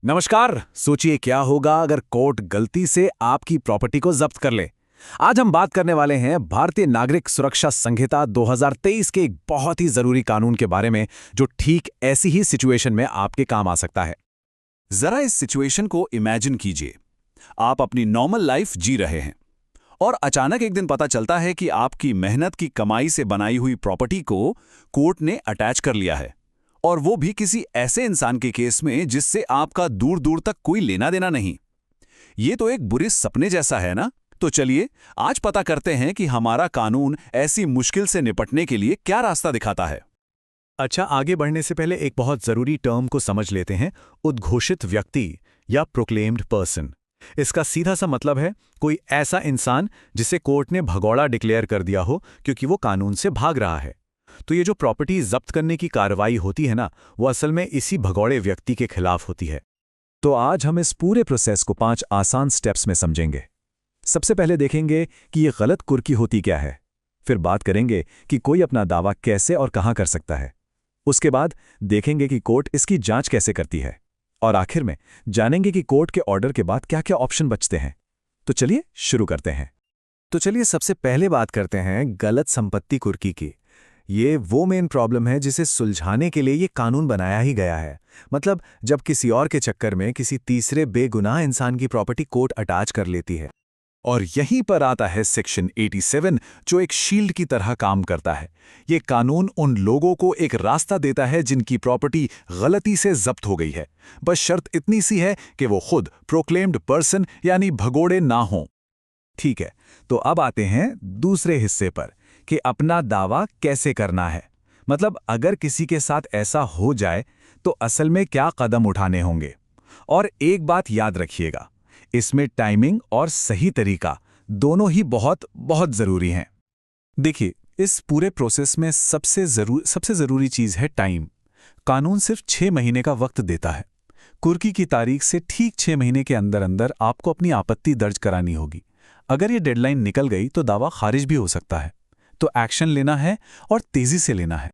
नमस्कार। सोचिए क्या होगा अगर कोर्ट गलती से आपकी प्रॉपर्टी को जब्त कर ले। आज हम बात करने वाले हैं भारतीय नागरिक सुरक्षा संहिता 2023 के एक बहुत ही जरूरी कानून के बारे में, जो ठीक ऐसी ही सिचुएशन में आपके काम आ सकता है। जरा इस सिचुएशन को इमेजिन कीजिए। आप अपनी नॉर्मल लाइफ जी रहे हैं और अचानक एक दिन पता चलता है कि आपकी मेहनत की कमाई से बनाई हुई प्रॉपर्टी को कोर्ट ने अटैच कर लिया है, और वो भी किसी ऐसे इंसान के केस में जिससे आपका दूर दूर तक कोई लेना देना नहीं। ये तो एक बुरे सपने जैसा है ना। तो चलिए आज पता करते हैं कि हमारा कानून ऐसी मुश्किल से निपटने के लिए क्या रास्ता दिखाता है। अच्छा, आगे बढ़ने से पहले एक बहुत जरूरी टर्म को समझ लेते हैं, उद्घोषित व्यक्ति या प्रोक्लेम्ड पर्सन। इसका सीधा सा मतलब है कोई ऐसा इंसान जिसे कोर्ट ने भगौड़ा डिक्लेयर कर दिया हो क्योंकि वो कानून से भाग रहा है। तो ये जो प्रॉपर्टी जब्त करने की कार्रवाई होती है ना, वो असल में इसी भगौड़े व्यक्ति के खिलाफ होती है। तो आज हम इस पूरे प्रोसेस को 5 आसान स्टेप्स में समझेंगे। सबसे पहले देखेंगे कि ये गलत कुर्की होती क्या है। फिर बात करेंगे कि कोई अपना दावा कैसे और कहां कर सकता है। उसके बाद देखेंगे कि कोर्ट इसकी जांच कैसे करती है। और आखिर में जानेंगे कि कोर्ट के ऑर्डर के बाद क्या क्या ऑप्शन बचते हैं। तो चलिए शुरू करते हैं। तो चलिए सबसे पहले बात करते हैं गलत संपत्ति कुर्की की। ये वो मेन प्रॉब्लम है जिसे सुलझाने के लिए ये कानून बनाया ही गया है। मतलब जब किसी और के चक्कर में किसी तीसरे बेगुनाह इंसान की प्रॉपर्टी कोर्ट अटैच कर लेती है। और यहीं पर आता है सेक्शन 87, जो एक शील्ड की तरह काम करता है। ये कानून उन लोगों को एक रास्ता देता है जिनकी प्रॉपर्टी गलती से जब्त हो गई है। बस शर्त इतनी सी है कि वो खुद प्रोक्लेम्ड पर्सन यानी भगोड़े ना हों। ठीक है, तो अब आते हैं दूसरे हिस्से पर कि अपना दावा कैसे करना है। मतलब अगर किसी के साथ ऐसा हो जाए तो असल में क्या कदम उठाने होंगे। और एक बात याद रखिएगा, इसमें टाइमिंग और सही तरीका दोनों ही बहुत बहुत जरूरी हैं। देखिए, इस पूरे प्रोसेस में सबसे जरूरी चीज है टाइम। कानून सिर्फ 6 महीने का वक्त देता है। कुर्की की तारीख से ठीक 6 महीने के अंदर अंदर आपको अपनी आपत्ति दर्ज करानी होगी। अगर ये डेडलाइन निकल गई तो दावा खारिज भी हो सकता है। तो एक्शन लेना है और तेजी से लेना है।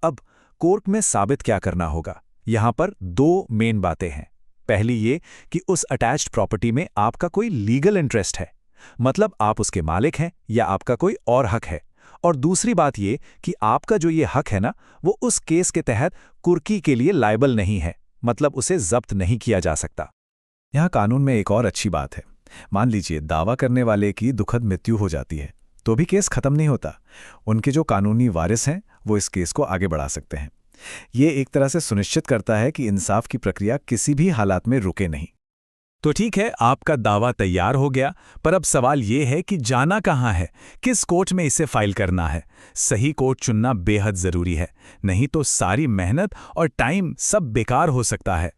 अब कोर्ट में साबित क्या करना होगा, यहां पर 2 मेन बातें हैं। पहली ये कि उस अटैच्ड प्रॉपर्टी में आपका कोई लीगल इंटरेस्ट है, मतलब आप उसके मालिक हैं या आपका कोई और हक है। और दूसरी बात ये कि आपका जो ये हक है ना, वो उस केस के तहत कुर्की के लिए लायबल नहीं है, मतलब उसे जब्त नहीं किया जा सकता। यहां कानून में एक और अच्छी बात है। मान लीजिए दावा करने वाले की दुखद मृत्यु हो जाती है तो भी केस खत्म नहीं होता। उनके जो कानूनी वारिस हैं वो इस केस को आगे बढ़ा सकते हैं। ये एक तरह से सुनिश्चित करता है कि इंसाफ की प्रक्रिया किसी भी हालात में रुके नहीं। तो ठीक है, आपका दावा तैयार हो गया, पर अब सवाल ये है कि जाना कहाँ है, किस कोर्ट में इसे फाइल करना है। सही कोर्ट चुनना बेहद जरूरी है, नहीं तो सारी मेहनत और टाइम सब बेकार हो सकता है।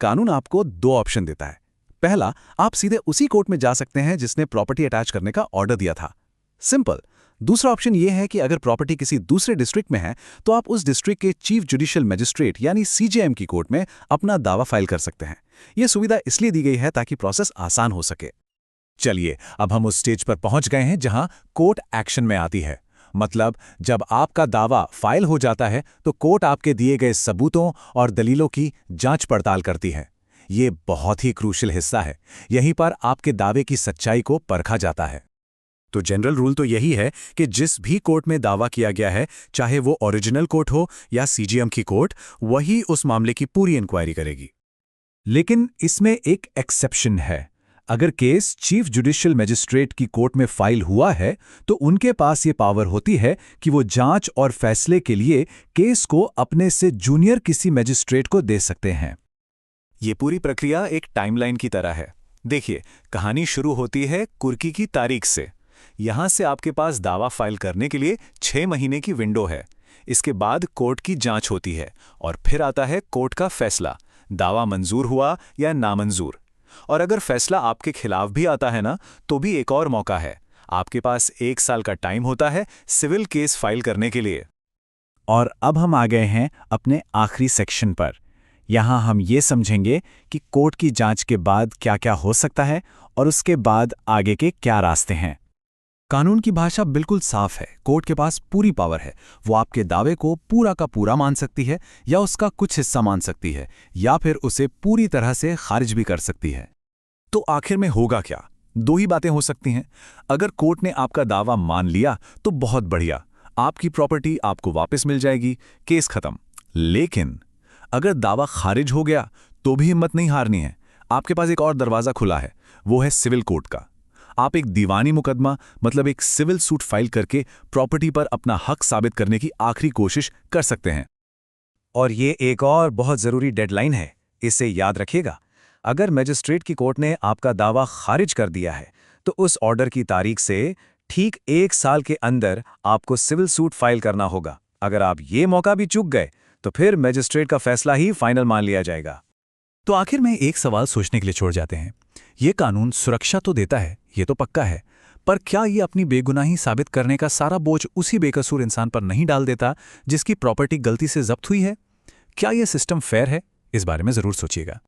कानून आपको 2 ऑप्शन देता है। पहला, आप सीधे उसी कोर्ट में जा सकते हैं जिसने प्रॉपर्टी अटैच करने का ऑर्डर दिया था। सिंपल। दूसरा ऑप्शन यह है कि अगर प्रॉपर्टी किसी दूसरे डिस्ट्रिक्ट में है तो आप उस डिस्ट्रिक्ट के चीफ जुडिशियल मजिस्ट्रेट यानी सीजेएम की कोर्ट में अपना दावा फाइल कर सकते हैं। यह सुविधा इसलिए दी गई है ताकि प्रोसेस आसान हो सके। चलिए, अब हम उस स्टेज पर पहुंच गए हैं जहां कोर्ट एक्शन में आती है। मतलब जब आपका दावा फाइल हो जाता है तो कोर्ट आपके दिए गए सबूतों और दलीलों की जांच पड़ताल करती है। ये बहुत ही क्रूशियल हिस्सा है। यहीं पर आपके दावे की सच्चाई को परखा जाता है। तो जनरल रूल तो यही है कि जिस भी कोर्ट में दावा किया गया है, चाहे वो ओरिजिनल कोर्ट हो या सीजीएम की कोर्ट, वही उस मामले की पूरी इंक्वायरी करेगी। लेकिन इसमें एक एक्सेप्शन है। अगर केस चीफ जुडिशियल मजिस्ट्रेट की कोर्ट में फाइल हुआ है तो उनके पास ये पावर होती है कि वो जांच और फैसले के लिए केस को अपने से जूनियर किसी मजिस्ट्रेट को दे सकते हैं। ये पूरी प्रक्रिया एक टाइमलाइन की तरह है। देखिए, कहानी शुरू होती है कुर्की की तारीख से। यहां से आपके पास दावा फाइल करने के लिए 6 महीने की विंडो है। इसके बाद कोर्ट की जांच होती है और फिर आता है कोर्ट का फैसला, दावा मंजूर हुआ या नामंजूर। और अगर फैसला आपके खिलाफ भी आता है ना, तो भी एक और मौका है। आपके पास 1 साल का टाइम होता है सिविल केस फाइल करने के लिए। और अब हम आ गए हैं अपने आखिरी सेक्शन पर। यहां हम ये समझेंगे कि कोर्ट की जांच के बाद क्या क्या हो सकता है और उसके बाद आगे के क्या रास्ते हैं। कानून की भाषा बिल्कुल साफ है। कोर्ट के पास पूरी पावर है। वो आपके दावे को पूरा का पूरा मान सकती है या उसका कुछ हिस्सा मान सकती है या फिर उसे पूरी तरह से खारिज भी कर सकती है। तो आखिर में होगा क्या? दो ही बातें हो सकती हैं। अगर कोर्ट ने आपका दावा मान लिया तो बहुत बढ़िया, आपकी प्रॉपर्टी आपको वापस मिल जाएगी, केस खत्म। लेकिन अगर दावा खारिज हो गया तो भी हिम्मत नहीं हारनी है। आपके पास एक और दरवाजा खुला है, वो है सिविल कोर्ट का। आप एक दीवानी मुकदमा मतलब एक सिविल सूट फाइल करके प्रॉपर्टी पर अपना हक साबित करने की आखिरी कोशिश कर सकते हैं। और ये एक और बहुत ज़रूरी डेडलाइन है, इसे याद रखिएगा। अगर मजिस्ट्रेट की कोर्ट ने आपका दावा खारिज कर दिया है तो उस ऑर्डर की तारीख से ठीक 1 साल के अंदर आपको सिविल सूट फाइल करना होगा। अगर आप ये मौका भी चूक गए तो फिर मजिस्ट्रेट का फैसला ही फाइनल मान लिया जाएगा। तो आखिर में एक सवाल सोचने के लिए छोड़ जाते हैं। ये कानून सुरक्षा तो देता है, ये तो पक्का है, पर क्या ये अपनी बेगुनाही साबित करने का सारा बोझ उसी बेकसूर इंसान पर नहीं डाल देता जिसकी प्रॉपर्टी गलती से जब्त हुई है? क्या ये सिस्टम फेयर है? इस बारे में जरूर सोचिएगा।